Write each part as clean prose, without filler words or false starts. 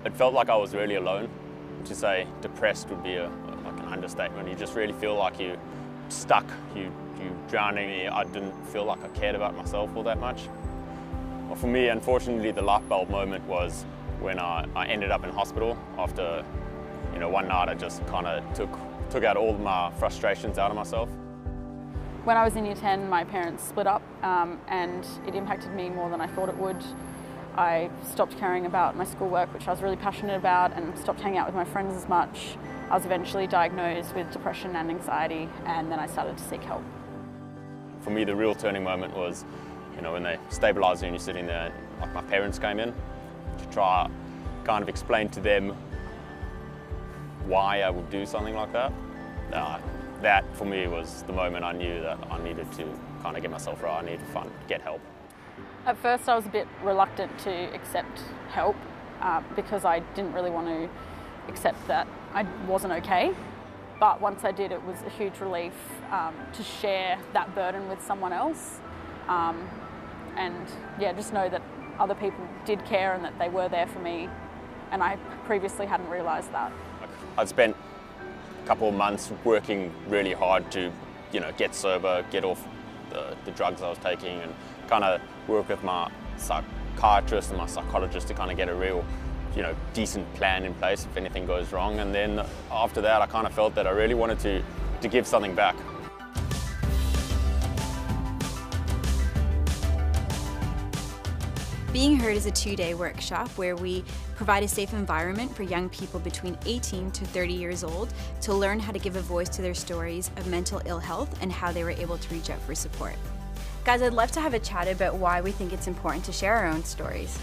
It felt like I was really alone. To say depressed would be like an understatement. You just really feel like you're stuck, you drowning. I didn't feel like I cared about myself all that much. Well, for me, unfortunately, the light bulb moment was when I ended up in hospital after, one night I just kind of took out all my frustrations out of myself. When I was in year 10, my parents split up and it impacted me more than I thought it would. I stopped caring about my schoolwork, which I was really passionate about, and stopped hanging out with my friends as much. I was eventually diagnosed with depression and anxiety, and then I started to seek help. For me, the real turning moment was, when they stabilised you and you're sitting there, like my parents came in to try kind of explain to them why I would do something like that. That for me was the moment I knew that I needed to kind of get myself right. I needed to get help. At first I was a bit reluctant to accept help because I didn't really want to accept that I wasn't okay. But once I did, it was a huge relief to share that burden with someone else. And yeah, just know that other people did care and that they were there for me. And I previously hadn't realised that. I'd spent a couple of months working really hard to, get sober, get off the drugs I was taking, and kind of work with my psychiatrist and my psychologist to kind of get a real, decent plan in place if anything goes wrong. And then after that, I kind of felt that I really wanted to give something back. Being Heard is a 2-day workshop where we provide a safe environment for young people between 18 to 30 years old to learn how to give a voice to their stories of mental ill health and how they were able to reach out for support. Guys, I'd love to have a chat about why we think it's important to share our own stories.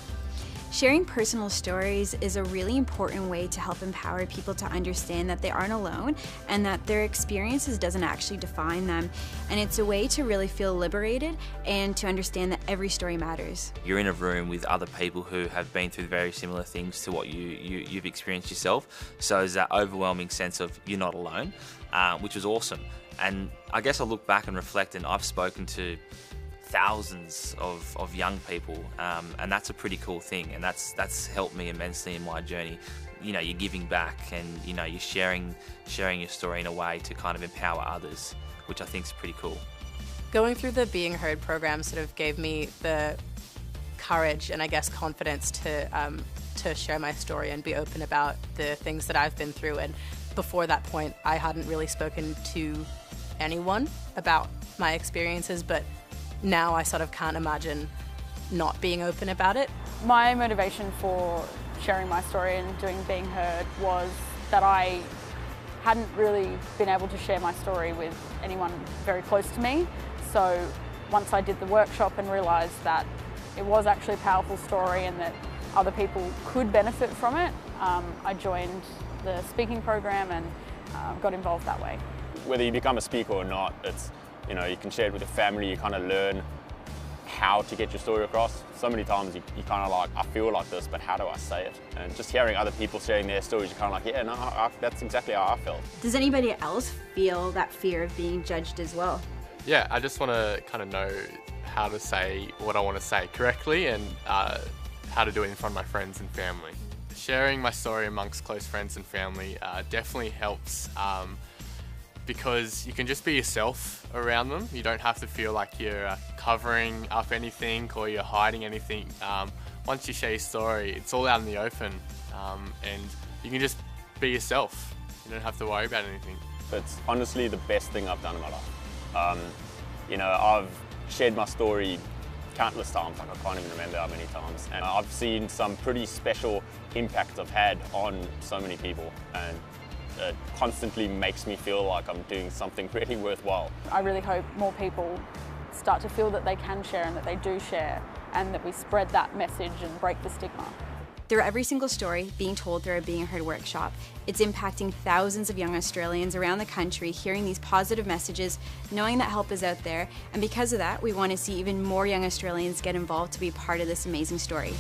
Sharing personal stories is a really important way to help empower people to understand that they aren't alone and that their experiences doesn't actually define them. And it's a way to really feel liberated and to understand that every story matters. You're in a room with other people who have been through very similar things to what you've experienced yourself. So there's that overwhelming sense of you're not alone, which was awesome. And I guess I look back and reflect, and I've spoken to thousands of young people, and that's a pretty cool thing, and that's helped me immensely in my journey. You're giving back, and you're sharing your story in a way to kind of empower others, which I think is pretty cool. Going through the Being Heard program sort of gave me the courage and I guess confidence to share my story and be open about the things that I've been through. And before that point, I hadn't really spoken to anyone about my experiences, but now I sort of can't imagine not being open about it. My motivation for sharing my story and doing Being Heard was that I hadn't really been able to share my story with anyone very close to me. So once I did the workshop and realised that it was actually a powerful story and that other people could benefit from it, I joined the speaking program and got involved that way. Whether you become a speaker or not, it's you can share it with your family, you kind of learn how to get your story across. So many times you kind of like, I feel like this, but how do I say it? And just hearing other people sharing their stories, you're kind of like, yeah, no, that's exactly how I felt. Does anybody else feel that fear of being judged as well? Yeah, I just want to kind of know how to say what I want to say correctly and how to do it in front of my friends and family. Sharing my story amongst close friends and family definitely helps because you can just be yourself around them. You don't have to feel like you're covering up anything or you're hiding anything. Once you share your story, it's all out in the open, and you can just be yourself. You don't have to worry about anything. It's honestly the best thing I've done in my life. I've shared my story countless times, like I can't even remember how many times. And I've seen some pretty special impacts I've had on so many people, and it constantly makes me feel like I'm doing something really worthwhile. I really hope more people start to feel that they can share and that they do share, and that we spread that message and break the stigma. Through every single story being told through our Being Heard workshop, it's impacting thousands of young Australians around the country hearing these positive messages, knowing that help is out there, and because of that, we want to see even more young Australians get involved to be part of this amazing story.